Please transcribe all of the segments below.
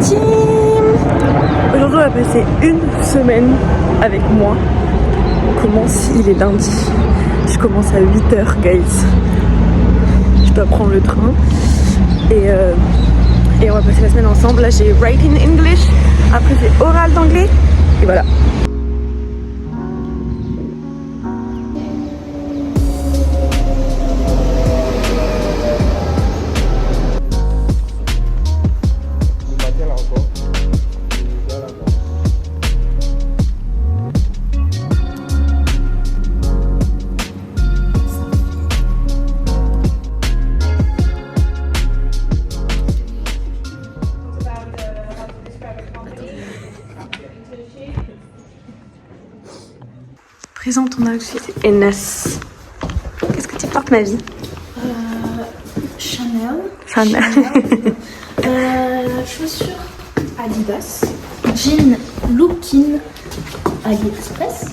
team. Aujourd'hui on va passer une semaine avec moi. On commence, il est lundi. Je commence à 8h guys. Je dois prendre le train. Et on va passer la semaine ensemble. Là j'ai writing English, après j'ai oral d'anglais. Et voilà. Présente ton outfit. Enes. Qu'est-ce que tu portes, ma vie? Chanel. Chaussures Adidas. Jean Lookin AliExpress.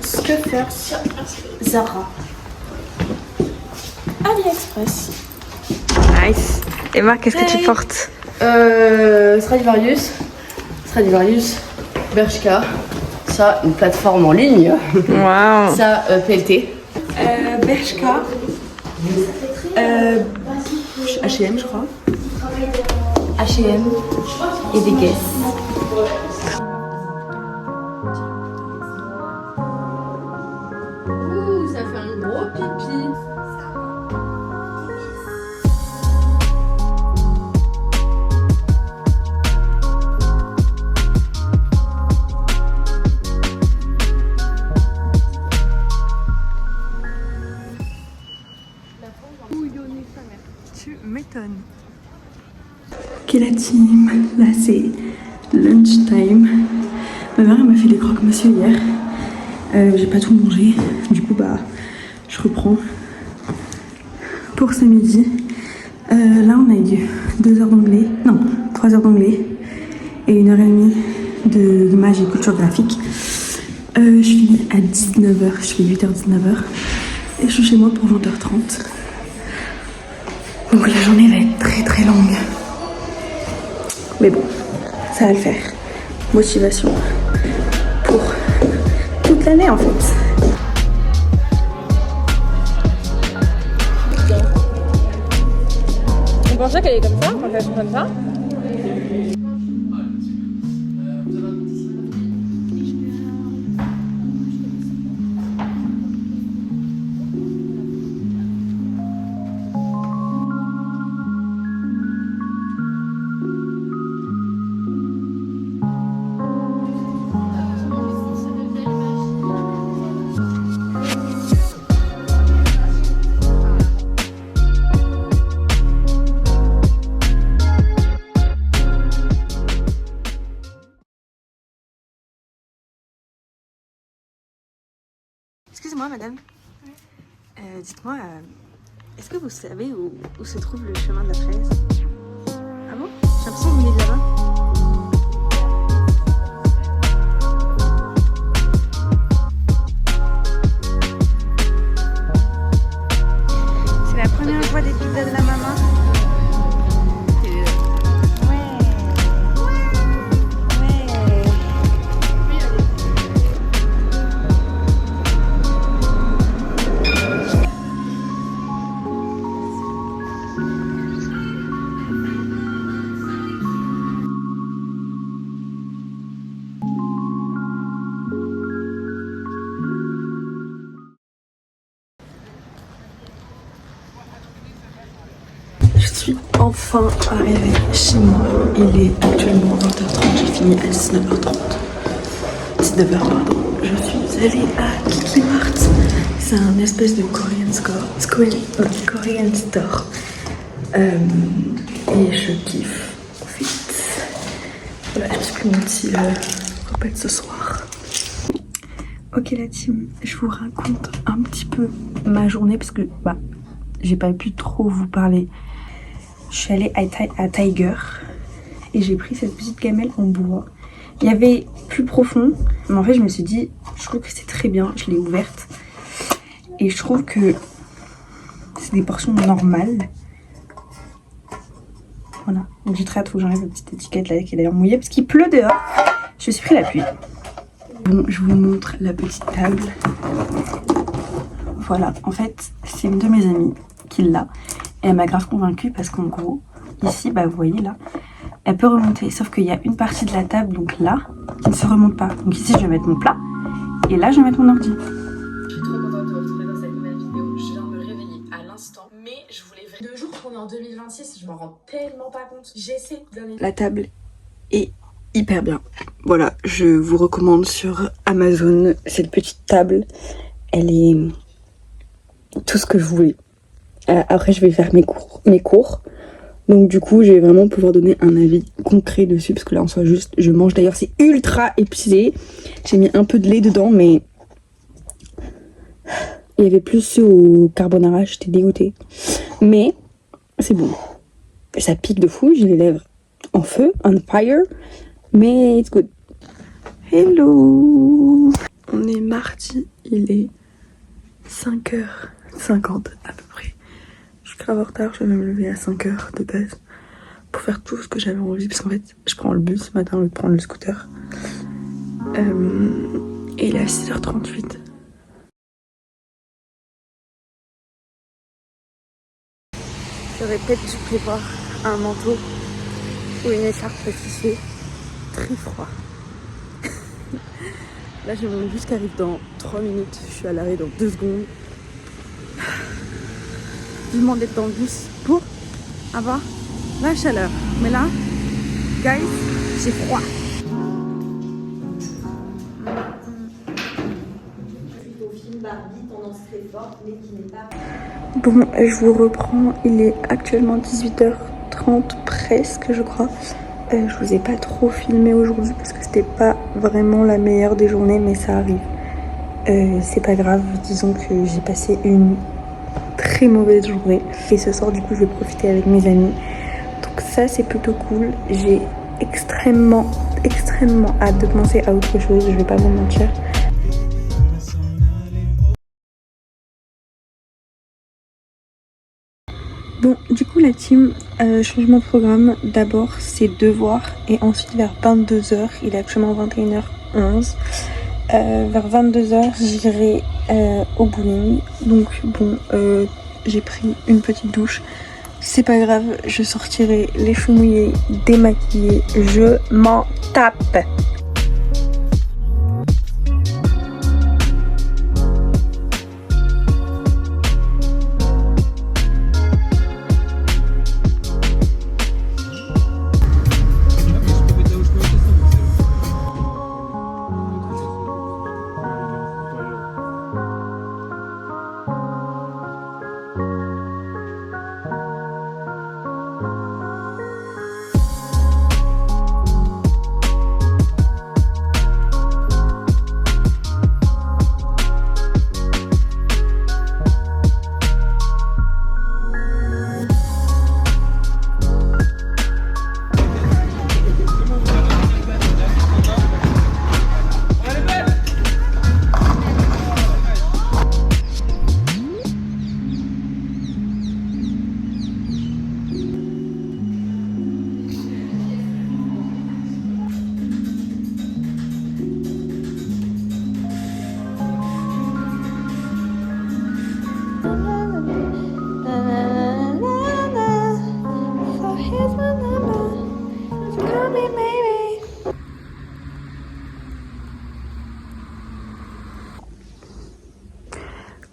Scuffers Zara. AliExpress. Nice. Et Marc, qu'est-ce que tu portes? Stradivarius, Bershka. Ça, une plateforme en ligne. Waouh. Ça, PLT. Bershka. H&M, je crois. H&M et des Guess. Ouh, ça fait un gros pipi. Tu m'étonnes. Ok la team, là c'est lunchtime. Ma mère m'a fait des croque-monsieur hier. J'ai pas tout mangé. Du coup bah je reprends pour ce midi. Là on a eu 2 heures d'anglais, non 3 heures d'anglais et 1h30 de maths et culture graphique. Je finis à 19h, je fais 8h-19h et je suis chez moi pour 20h30. Donc la journée va être très très longue. Mais bon, ça va le faire. Motivation pour toute l'année en fait. On pensait qu'elle est comme ça, quand elle est comme ça. Excusez-moi madame, dites-moi, est-ce que vous savez où se trouve le chemin de la fraise? Ah bon? J'ai l'impression que vous venez de là-bas. C'est la première fois des pizzas de la maman. Je suis enfin arrivée chez moi. Il est actuellement 20h30, j'ai fini à 19h30. 19h pardon. Je suis allée à Kiki Mart. C'est un espèce de Korean store. Et je kiffe. En fait. Voilà, je me suis pris mon petit repas de ce soir. Ok la team, je vous raconte un petit peu ma journée parce que bah j'ai pas pu trop vous parler. Je suis allée à Tiger et j'ai pris cette petite gamelle en bois. Il y avait plus profond, mais en fait je me suis dit, je trouve que c'est très bien, je l'ai ouverte. Et je trouve que c'est des portions normales. Voilà, donc j'ai très hâte, faut que j'enlève la petite étiquette là qui est d'ailleurs mouillée parce qu'il pleut dehors. Je me suis pris la pluie. Bon, je vous montre la petite table. Voilà, en fait, c'est une de mes amies qui l'a. Et elle m'a grave convaincue parce qu'en gros, ici, bah vous voyez là, elle peut remonter. Sauf qu'il y a une partie de la table, donc là, qui ne se remonte pas. Donc ici, je vais mettre mon plat. Et là, je vais mettre mon ordi. Je suis trop contente de vous retrouver dans cette nouvelle vidéo. Je viens de me réveiller à l'instant. Mais je voulais vraiment... 2 jours qu'on est en 2026, je m'en rends tellement pas compte. J'essaie d'aller... La table est hyper bien. Voilà, je vous recommande sur Amazon cette petite table. Elle est tout ce que je voulais. Après, je vais faire mes cours. Donc du coup, je vais vraiment pouvoir donner un avis concret dessus. Parce que là, en soi, juste, je mange. D'ailleurs, c'est ultra épicé. J'ai mis un peu de lait dedans, mais... il y avait plus ceux au carbonara, j'étais dégoûtée. Mais c'est bon. Ça pique de fou, j'ai les lèvres en feu, on fire. Mais it's good. Hello! On est mardi, il est 5h50 à peu près. Je suis grave en retard, je vais me lever à 5h de base pour faire tout ce que j'avais envie. Parce qu'en fait, je prends le bus ce matin au lieu de prendre le scooter. Et il est à 6h38. J'aurais peut-être dû prévoir un manteau ou une écharpe parce qu'il fait très froid. Là j'ai mon bus qui arrive dans 3 minutes, je suis à l'arrêt dans 2 secondes. Je demande d'être dans le bus pour avoir la chaleur. Mais là, guys, j'ai froid. Bon, je vous reprends, il est actuellement 18h30 presque je crois. Je vous ai pas trop filmé aujourd'hui parce que c'était pas vraiment la meilleure des journées, mais ça arrive. C'est pas grave, disons que j'ai passé une très mauvaise journée. Et ce soir du coup je vais profiter avec mes amis. Donc ça c'est plutôt cool. J'ai extrêmement hâte de penser à autre chose, je vais pas vous mentir. Bon, du coup la team, changement de programme, d'abord c'est devoir et ensuite vers 22h, il est actuellement 21h11, vers 22h j'irai au bowling, donc bon, j'ai pris une petite douche, c'est pas grave, je sortirai les cheveux mouillés, démaquillée, je m'en tape.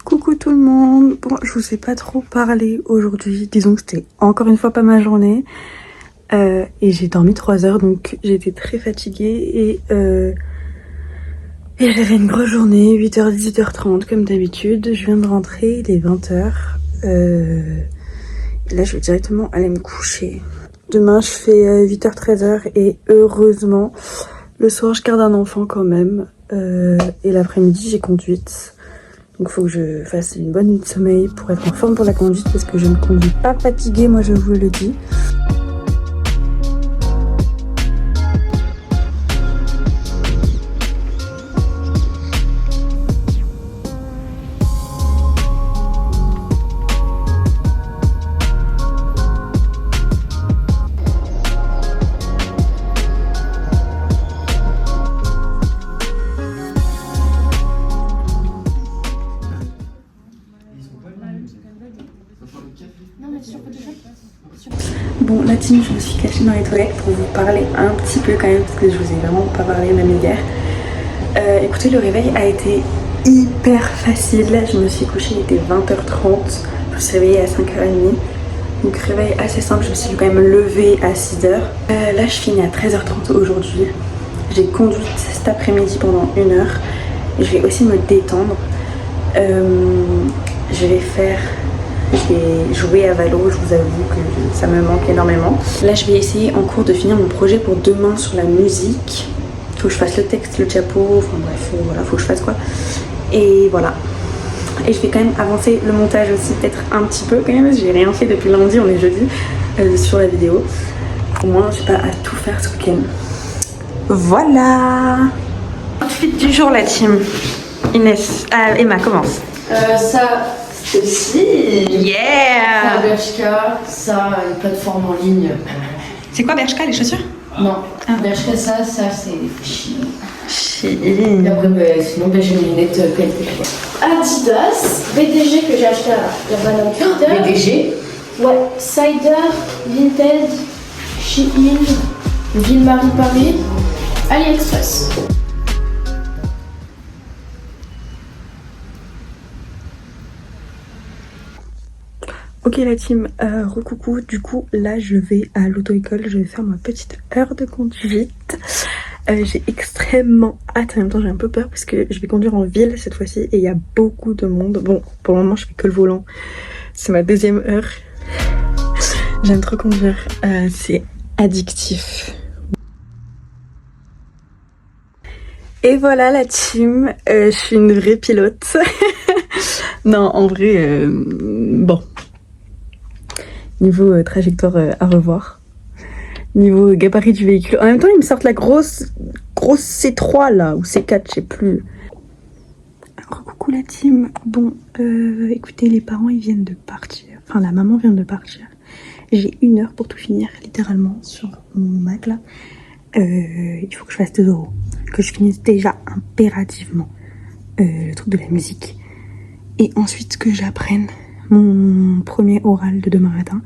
Coucou tout le monde. Bon, je vous ai pas trop parlé aujourd'hui. Disons que c'était encore une fois pas ma journée. Et j'ai dormi 3 heures, donc j'étais très fatiguée. Et j'avais une grosse journée, 8h, 18h30 comme d'habitude. Je viens de rentrer, il est 20h. Là, je vais directement aller me coucher. Demain, je fais 8h, 13h. Et heureusement, le soir, je garde un enfant quand même. Et l'après-midi, j'ai conduite. Donc il faut que je fasse une bonne nuit de sommeil pour être en forme pour la conduite parce que je ne conduis pas fatiguée, moi je vous le dis. Bon, la team, je me suis cachée dans les toilettes pour vous parler un petit peu quand même, parce que je vous ai vraiment pas parlé même hier. Écoutez, le réveil a été hyper facile. Je me suis couchée, il était 20h30. Je me suis réveillée à 5h30. Donc réveil assez simple, je me suis quand même levée à 6h. Là, je finis à 13h30 aujourd'hui. J'ai conduit cet après-midi pendant 1 heure. Je vais aussi me détendre. Je vais jouer à Valo, je vous avoue que ça me manque énormément. Là, je vais essayer en cours de finir mon projet pour demain sur la musique. Faut que je fasse le texte, le diapo, enfin bref, voilà, faut que je fasse quoi. Et voilà. Et je vais quand même avancer le montage aussi, peut-être un petit peu quand même, parce que j'ai rien fait depuis lundi, on est jeudi, sur la vidéo. Au moins, j'ai pas à tout faire ce week-end. Voilà. Outfit du jour, la team. Inès, Emma, commence. Ça, ceci. Yeah. Ça, Bershka. Ça, une plateforme en ligne. C'est quoi Bershka, les chaussures? Non, Bershka, ça c'est Shein. Shein. Et après, sinon, j'ai mes lunettes qualité. Adidas, BDG que j'ai acheté il y a pas longtemps. BDG. Ouais, Cider, Vinted, Shein, Ville-Marie Paris, AliExpress. Ok la team, recoucou, du coup là je vais à l'auto-école, je vais faire ma petite heure de conduite. J'ai extrêmement hâte, en même temps j'ai un peu peur parce que je vais conduire en ville cette fois-ci et il y a beaucoup de monde. Bon, pour le moment je fais que le volant, c'est ma 2e heure. J'aime trop conduire, c'est addictif. Et voilà la team, je suis une vraie pilote. Non en vrai, bon. Niveau trajectoire à revoir. Niveau gabarit du véhicule. En même temps, ils me sortent la grosse C3 là, ou C4, je sais plus. Alors, coucou la team. Bon, écoutez, les parents ils viennent de partir. Enfin, la maman vient de partir. J'ai 1 heure pour tout finir, littéralement, sur mon Mac là. Il faut que je fasse 2 euros. Que je finisse déjà impérativement le truc de la musique. Et ensuite que j'apprenne mon premier oral de demain matin.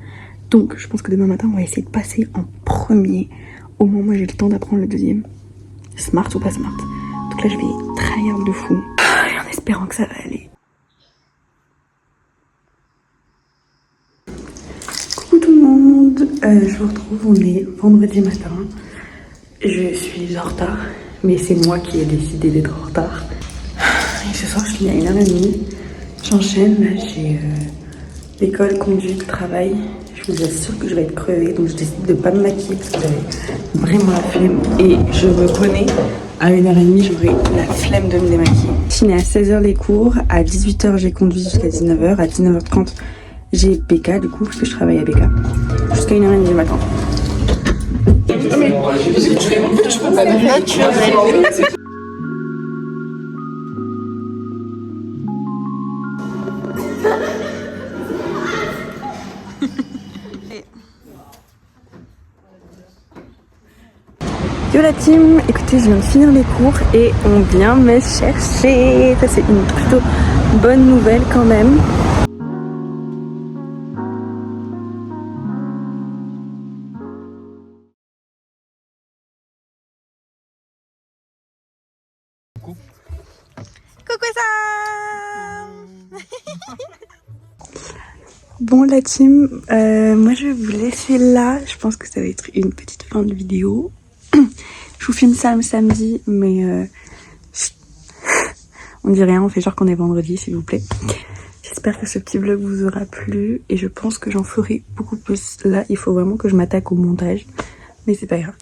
Donc je pense que demain matin on va essayer de passer en premier. Au moins moi j'ai le temps d'apprendre le 2e. Smart ou pas smart. Donc là je vais tryhard de fou. Et en espérant que ça va aller. Coucou tout le monde. Je vous retrouve, on est vendredi matin. Je suis en retard. Mais c'est moi qui ai décidé d'être en retard. Et ce soir je finis à 1h30. J'enchaîne, là j'ai l'école, conduite, travail. Je vous assure que je vais être crevée, donc je décide de pas me maquiller parce que j'avais vraiment la flemme. Et je me connais, à 1h30 j'aurai la flemme de me démaquiller. Je finis à 16h les cours, à 18h j'ai conduit jusqu'à 19h, à 19h30 j'ai BK du coup parce que je travaille à BK. Jusqu'à 1h30 du matin. Yo la team, écoutez je viens de finir les cours et on vient me chercher. Ça c'est une plutôt bonne nouvelle quand même. Coucou Sam. Bon la team, moi je vais vous laisser là. Je pense que ça va être une petite fin de vidéo. Je vous filme ça le samedi, mais on dit rien, on fait genre qu'on est vendredi s'il vous plaît. J'espère que ce petit vlog vous aura plu et je pense que j'en ferai beaucoup plus. Là il faut vraiment que je m'attaque au montage, mais c'est pas grave.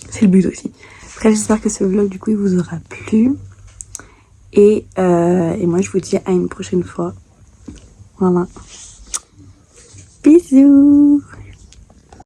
C'est le but aussi. Bref, j'espère que ce vlog du coup il vous aura plu. Et moi je vous dis à une prochaine fois. Voilà. Bisous.